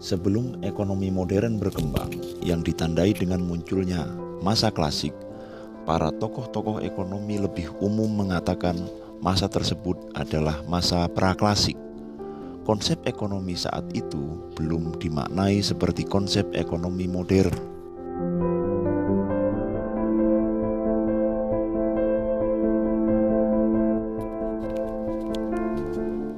Sebelum ekonomi modern berkembang yang ditandai dengan munculnya masa klasik, para tokoh-tokoh ekonomi lebih umum mengatakan masa tersebut adalah masa praklasik. Konsep ekonomi saat itu belum dimaknai seperti konsep ekonomi modern.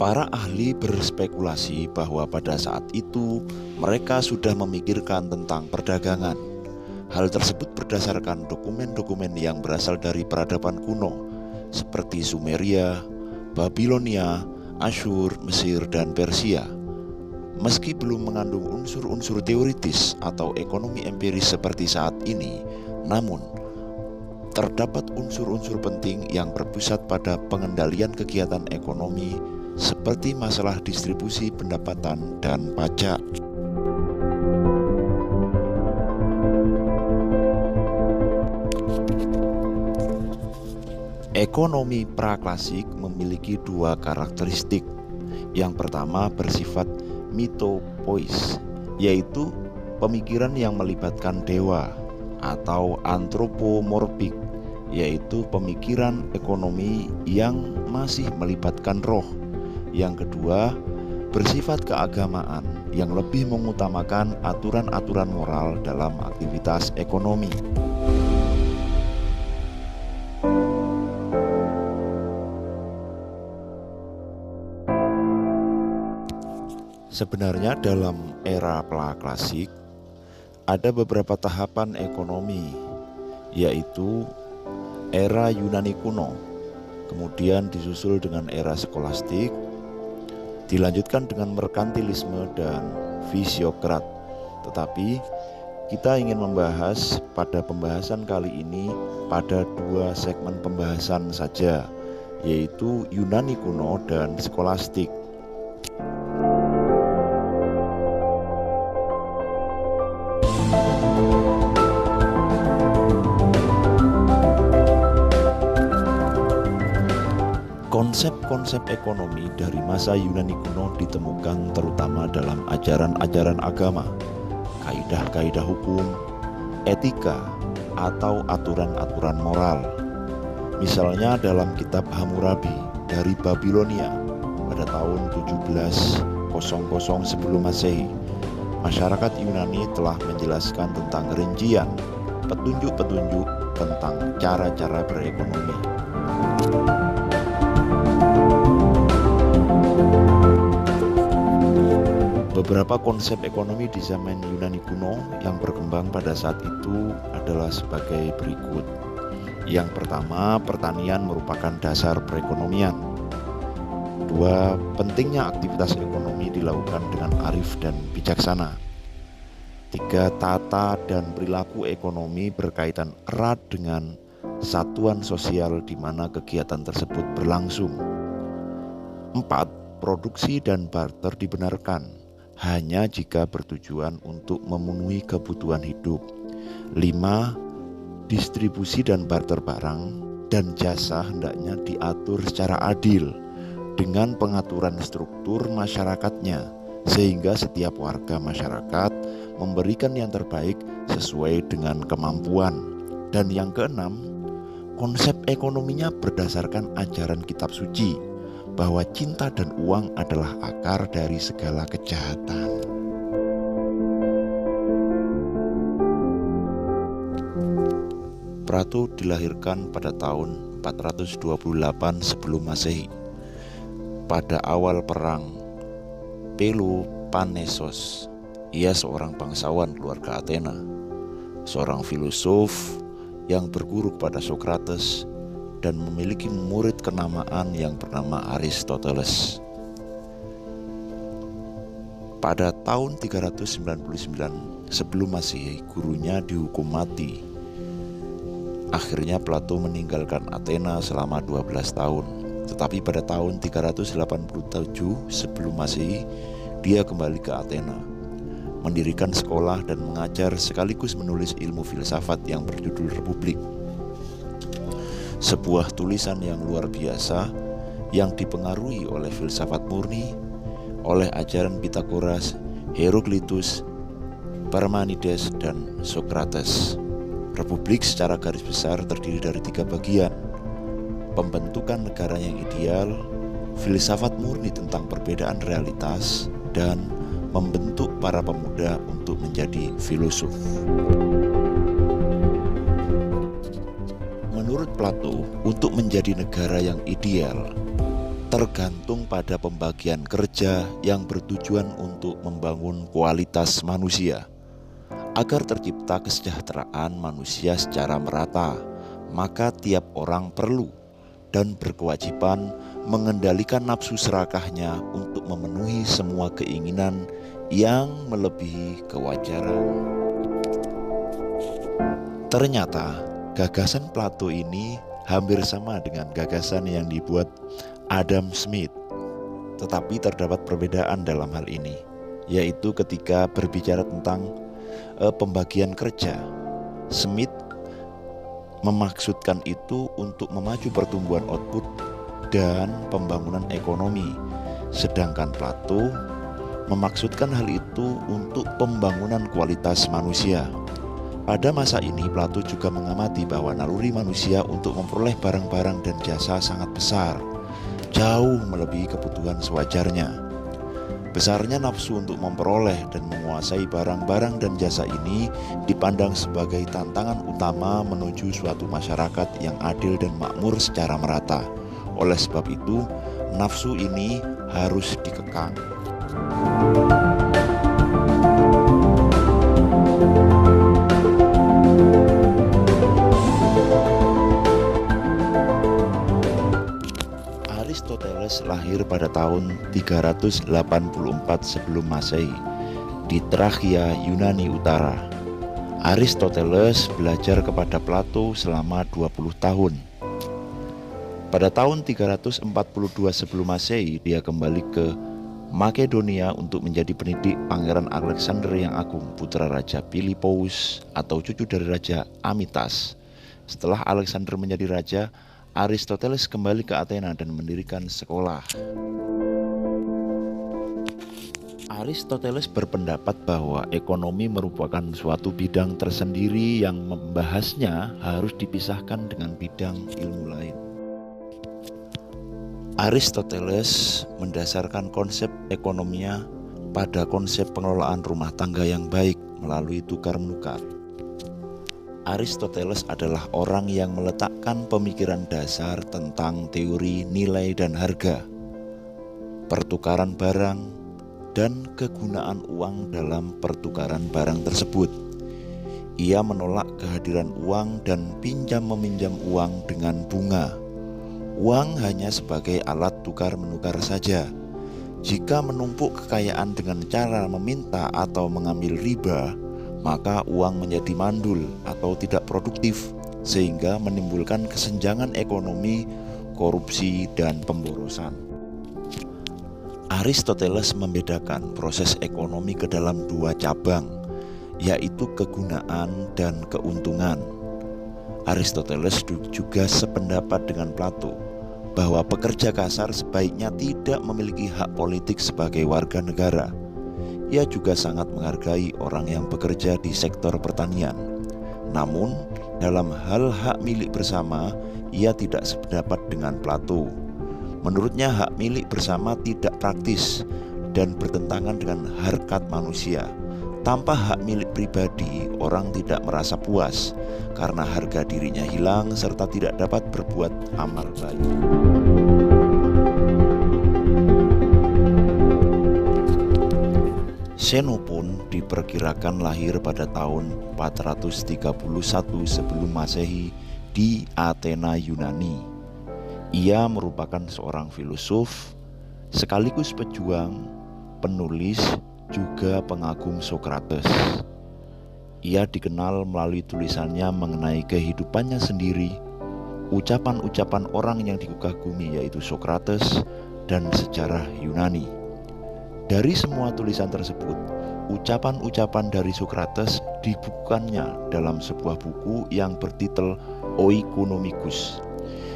Para ahli berspekulasi bahwa pada saat itu mereka sudah memikirkan tentang perdagangan. Hal tersebut berdasarkan dokumen-dokumen yang berasal dari peradaban kuno seperti Sumeria, Babilonia, Asyur, Mesir, dan Persia. Meski belum mengandung unsur-unsur teoritis atau ekonomi empiris seperti saat ini, namun terdapat unsur-unsur penting yang berpusat pada pengendalian kegiatan ekonomi seperti masalah distribusi pendapatan dan pajak. Ekonomi praklasik memiliki dua karakteristik. Yang pertama bersifat mitopois, yaitu pemikiran yang melibatkan dewa, atau antropomorfik, yaitu pemikiran ekonomi yang masih melibatkan roh. Yang kedua, bersifat keagamaan yang lebih mengutamakan aturan-aturan moral dalam aktivitas ekonomi. Sebenarnya dalam era praklasik ada beberapa tahapan ekonomi, yaitu era Yunani kuno, kemudian disusul dengan era skolastik, dilanjutkan dengan merkantilisme dan fisiokrat. Tetapi kita ingin membahas pada pembahasan kali ini pada dua segmen pembahasan saja, yaitu Yunani kuno dan skolastik. Konsep-konsep ekonomi dari masa Yunani kuno ditemukan terutama dalam ajaran-ajaran agama, kaidah-kaidah hukum, etika, atau aturan-aturan moral. Misalnya dalam kitab Hammurabi dari Babilonia pada tahun 1700 sebelum Masehi, masyarakat Yunani telah menjelaskan tentang rincian, petunjuk-petunjuk tentang cara-cara berekonomi. Beberapa konsep ekonomi di zaman Yunani kuno yang berkembang pada saat itu adalah sebagai berikut. Yang pertama, pertanian merupakan dasar perekonomian. Dua, pentingnya aktivitas ekonomi dilakukan dengan arif dan bijaksana. Tiga, tata dan perilaku ekonomi berkaitan erat dengan satuan sosial di mana kegiatan tersebut berlangsung. Empat, produksi dan barter dibenarkan hanya jika bertujuan untuk memenuhi kebutuhan hidup. 5. Distribusi dan barter barang dan jasa hendaknya diatur secara adil dengan pengaturan struktur masyarakatnya, sehingga setiap warga masyarakat memberikan yang terbaik sesuai dengan kemampuan. Dan yang keenam, konsep ekonominya berdasarkan ajaran kitab suci, bahwa cinta dan uang adalah akar dari segala kejahatan. Plato dilahirkan pada tahun 428 sebelum Masehi. Pada awal perang Peloponnesos, ia seorang bangsawan keluarga Athena, seorang filosof yang berguru kepada Socrates dan memiliki murid kenamaan yang bernama Aristoteles. Pada tahun 399 sebelum Masehi, gurunya dihukum mati. Akhirnya Plato meninggalkan Athena selama 12 tahun. Tetapi pada tahun 387 sebelum Masehi, dia kembali ke Athena, mendirikan sekolah dan mengajar sekaligus menulis ilmu filsafat yang berjudul Republik. Sebuah tulisan yang luar biasa yang dipengaruhi oleh filsafat murni, oleh ajaran Pitagoras, Heraklitus, Parmenides, dan Socrates. Republik secara garis besar terdiri dari 3 bagian: pembentukan negara yang ideal, filsafat murni tentang perbedaan realitas, dan membentuk para pemuda untuk menjadi filosof. Menurut Plato, untuk menjadi negara yang ideal tergantung pada pembagian kerja yang bertujuan untuk membangun kualitas manusia. Agar tercipta kesejahteraan manusia secara merata, maka tiap orang perlu dan berkewajiban mengendalikan nafsu serakahnya untuk memenuhi semua keinginan yang melebihi kewajaran. Ternyata gagasan Plato ini hampir sama dengan gagasan yang dibuat Adam Smith, tetapi terdapat perbedaan dalam hal ini, yaitu ketika berbicara tentang pembagian kerja. Smith memaksudkan itu untuk memacu pertumbuhan output dan pembangunan ekonomi, sedangkan Plato memaksudkan hal itu untuk pembangunan kualitas manusia. Pada masa ini Plato juga mengamati bahwa naluri manusia untuk memperoleh barang-barang dan jasa sangat besar, jauh melebihi kebutuhan sewajarnya. Besarnya nafsu untuk memperoleh dan menguasai barang-barang dan jasa ini dipandang sebagai tantangan utama menuju suatu masyarakat yang adil dan makmur secara merata. Oleh sebab itu, nafsu ini harus dikekang. Aristoteles lahir pada tahun 384 sebelum Masehi di Trakia, Yunani Utara. Aristoteles belajar kepada Plato selama 20 tahun. Pada tahun 342 sebelum Masehi, dia kembali ke Makedonia untuk menjadi pendidik Pangeran Alexander yang Agung, putra Raja Philippus atau cucu dari Raja Amitas. Setelah Alexander menjadi raja, Aristoteles kembali ke Athena dan mendirikan sekolah. Aristoteles berpendapat bahwa ekonomi merupakan suatu bidang tersendiri yang membahasnya harus dipisahkan dengan bidang ilmu lain. Aristoteles mendasarkan konsep ekonominya pada konsep pengelolaan rumah tangga yang baik melalui tukar-menukar. Aristoteles adalah orang yang meletakkan pemikiran dasar tentang teori nilai dan harga, pertukaran barang, dan kegunaan uang dalam pertukaran barang tersebut. Ia menolak kehadiran uang dan pinjam-meminjam uang dengan bunga. Uang hanya sebagai alat tukar-menukar saja. Jika menumpuk kekayaan dengan cara meminta atau mengambil riba, maka uang menjadi mandul atau tidak produktif, sehingga menimbulkan kesenjangan ekonomi, korupsi, dan pemborosan. Aristoteles membedakan proses ekonomi ke dalam 2 cabang, yaitu kegunaan dan keuntungan. Aristoteles juga sependapat dengan Plato bahwa pekerja kasar sebaiknya tidak memiliki hak politik sebagai warga negara. Ia juga sangat menghargai orang yang bekerja di sektor pertanian. Namun, dalam hal hak milik bersama, ia tidak sependapat dengan Plato. Menurutnya hak milik bersama tidak praktis dan bertentangan dengan harkat manusia. Tanpa hak milik pribadi, orang tidak merasa puas karena harga dirinya hilang serta tidak dapat berbuat amal baik. Xenopon diperkirakan lahir pada tahun 431 sebelum Masehi di Athena, Yunani. Ia merupakan seorang filosof, sekaligus pejuang, penulis, juga pengagum Socrates. Ia dikenal melalui tulisannya mengenai kehidupannya sendiri, ucapan-ucapan orang yang dikagumi yaitu Socrates, dan sejarah Yunani. Dari semua tulisan tersebut, ucapan-ucapan dari Socrates dibukukannya dalam sebuah buku yang bertitel Oikonomicus,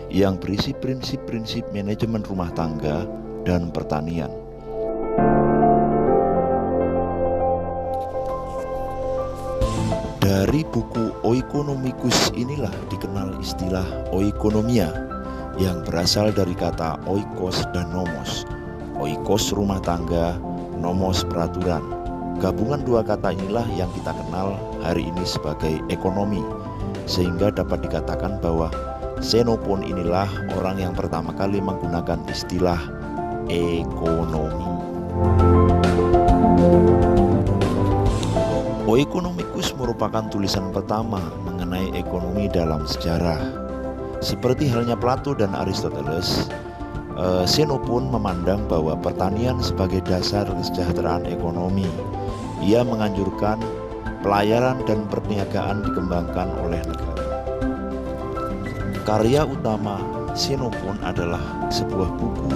yang berisi prinsip-prinsip manajemen rumah tangga dan pertanian. Dari buku Oikonomicus inilah dikenal istilah oikonomia yang berasal dari kata oikos dan nomos. Oikos rumah tangga, nomos peraturan. Gabungan dua kata inilah yang kita kenal hari ini sebagai ekonomi, sehingga dapat dikatakan bahwa Xenophon inilah orang yang pertama kali menggunakan istilah ekonomi. Oikonomicus merupakan tulisan pertama mengenai ekonomi dalam sejarah. Seperti halnya Plato dan Aristoteles, Xenophon memandang bahwa pertanian sebagai dasar kesejahteraan ekonomi. Ia menganjurkan pelayaran dan perniagaan dikembangkan oleh negara. Karya utama Xenophon adalah sebuah buku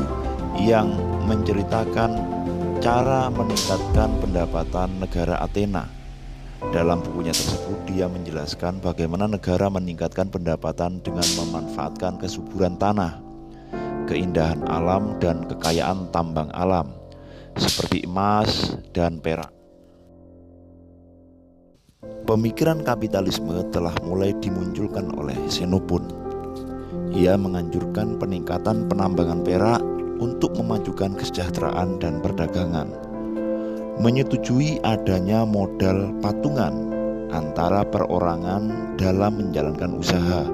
yang menceritakan cara meningkatkan pendapatan negara Athena. Dalam bukunya tersebut dia menjelaskan bagaimana negara meningkatkan pendapatan dengan memanfaatkan kesuburan tanah, keindahan alam dan kekayaan tambang alam seperti emas dan perak. Pemikiran kapitalisme telah mulai dimunculkan oleh Xenophon. Ia menganjurkan peningkatan penambangan perak untuk memajukan kesejahteraan dan perdagangan. Menyetujui adanya modal patungan antara perorangan dalam menjalankan usaha.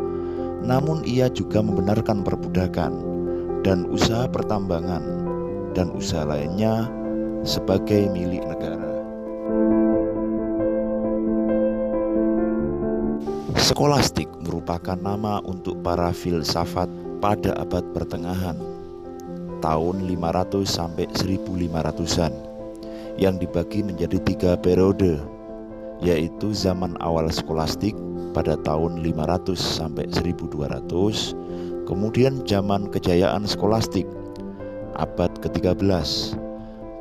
Namun ia juga membenarkan perbudakan dan usaha pertambangan dan usaha lainnya sebagai milik negara. Skolastik merupakan nama untuk para filsafat pada abad pertengahan, tahun 500 sampai 1500-an, yang dibagi menjadi 3 periode, yaitu zaman awal skolastik pada tahun 500 sampai 1200, kemudian zaman kejayaan skolastik abad ke-13,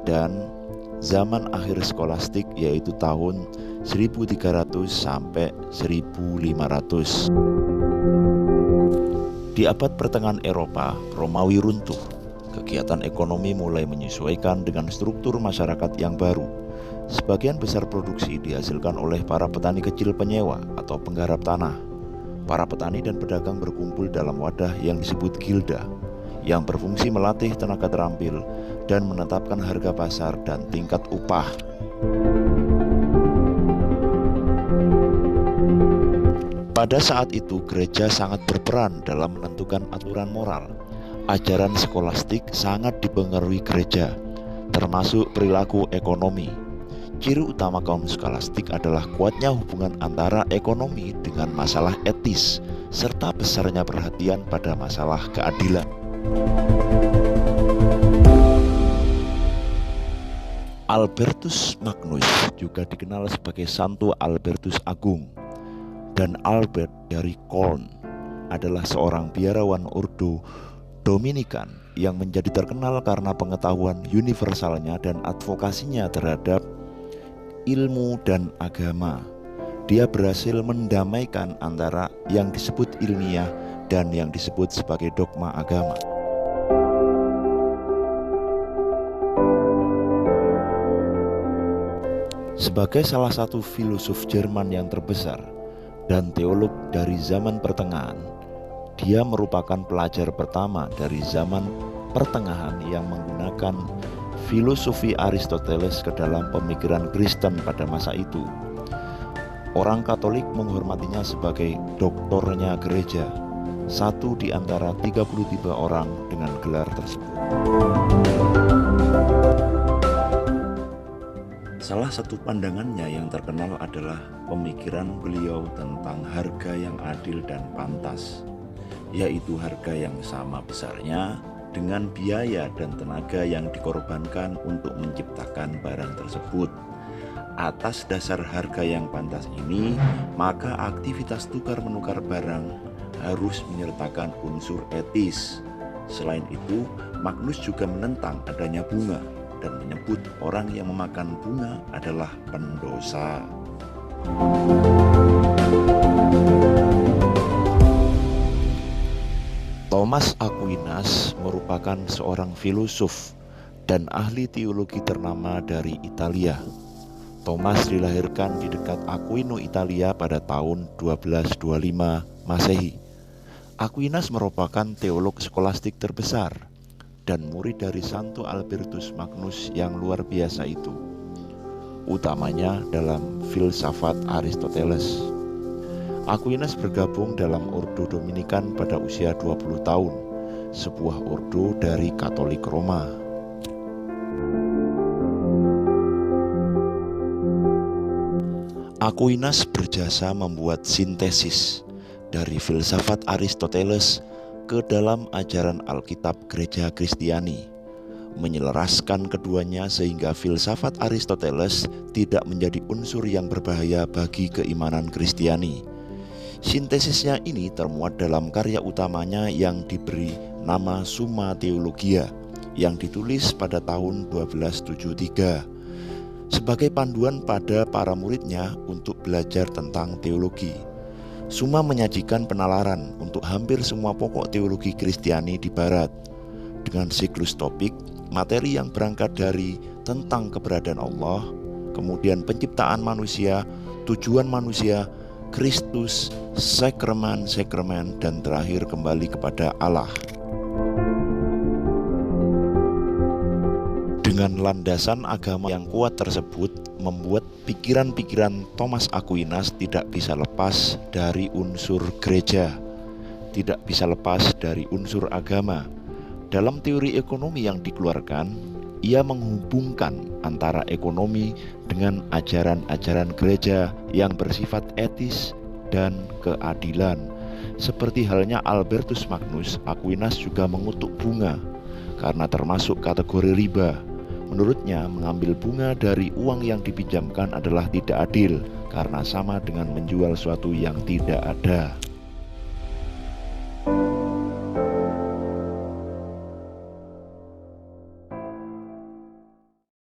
dan zaman akhir skolastik yaitu tahun 1300 sampai 1500. Di abad pertengahan Eropa, Romawi runtuh. Kegiatan ekonomi mulai menyesuaikan dengan struktur masyarakat yang baru. Sebagian besar produksi dihasilkan oleh para petani kecil penyewa atau penggarap tanah. Para petani dan pedagang berkumpul dalam wadah yang disebut gilda, yang berfungsi melatih tenaga terampil dan menetapkan harga pasar dan tingkat upah. Pada saat itu, gereja sangat berperan dalam menentukan aturan moral. Ajaran skolastik sangat dipengaruhi gereja, termasuk perilaku ekonomi. Ciri utama kaum skolastik adalah kuatnya hubungan antara ekonomi dengan masalah etis, serta besarnya perhatian pada masalah keadilan. Albertus Magnus juga dikenal sebagai Santo Albertus Agung, dan Albert dari Coln adalah seorang biarawan ordo Dominikan yang menjadi terkenal karena pengetahuan universalnya dan advokasinya terhadap ilmu dan agama. Dia berhasil mendamaikan antara yang disebut ilmiah dan yang disebut sebagai dogma agama. Sebagai salah satu filosof Jerman yang terbesar dan teolog dari zaman pertengahan, dia merupakan pelajar pertama dari zaman pertengahan yang menggunakan filosofi Aristoteles ke dalam pemikiran Kristen pada masa itu. Orang Katolik menghormatinya sebagai doktornya gereja, satu di antara 33 orang dengan gelar tersebut. Salah satu pandangannya yang terkenal adalah pemikiran beliau tentang harga yang adil dan pantas, yaitu harga yang sama besarnya dengan biaya dan tenaga yang dikorbankan untuk menciptakan barang tersebut. Atas dasar harga yang pantas ini, maka aktivitas tukar-menukar barang harus menyertakan unsur etis. Selain itu, Magnus juga menentang adanya bunga dan menyebut orang yang memakan bunga adalah pendosa. Thomas Aquinas merupakan seorang filosof dan ahli teologi ternama dari Italia. Thomas dilahirkan di dekat Aquino, Italia pada tahun 1225 Masehi. Aquinas merupakan teolog skolastik terbesar dan murid dari Santo Albertus Magnus yang luar biasa itu, utamanya dalam filsafat Aristoteles. Aquinas bergabung dalam Ordo Dominikan pada usia 20 tahun, sebuah ordo dari Katolik Roma. Aquinas berjasa membuat sintesis dari filsafat Aristoteles ke dalam ajaran Alkitab Gereja Kristiani, menyelaraskan keduanya sehingga filsafat Aristoteles tidak menjadi unsur yang berbahaya bagi keimanan Kristiani. Sintesisnya ini termuat dalam karya utamanya yang diberi nama Summa Theologia, yang ditulis pada tahun 1273 sebagai panduan pada para muridnya untuk belajar tentang teologi. Summa menyajikan penalaran untuk hampir semua pokok teologi Kristiani di Barat, dengan siklus topik, materi yang berangkat dari tentang keberadaan Allah, kemudian penciptaan manusia, tujuan manusia, Kristus, sakramen-sakramen, dan terakhir kembali kepada Allah. Dengan landasan agama yang kuat tersebut membuat pikiran-pikiran Thomas Aquinas tidak bisa lepas dari unsur gereja, tidak bisa lepas dari unsur agama. Dalam teori ekonomi yang dikeluarkan, ia menghubungkan antara ekonomi dengan ajaran-ajaran gereja yang bersifat etis dan keadilan. Seperti halnya Albertus Magnus, Aquinas juga mengutuk bunga karena termasuk kategori riba. Menurutnya, mengambil bunga dari uang yang dipinjamkan adalah tidak adil karena sama dengan menjual sesuatu yang tidak ada.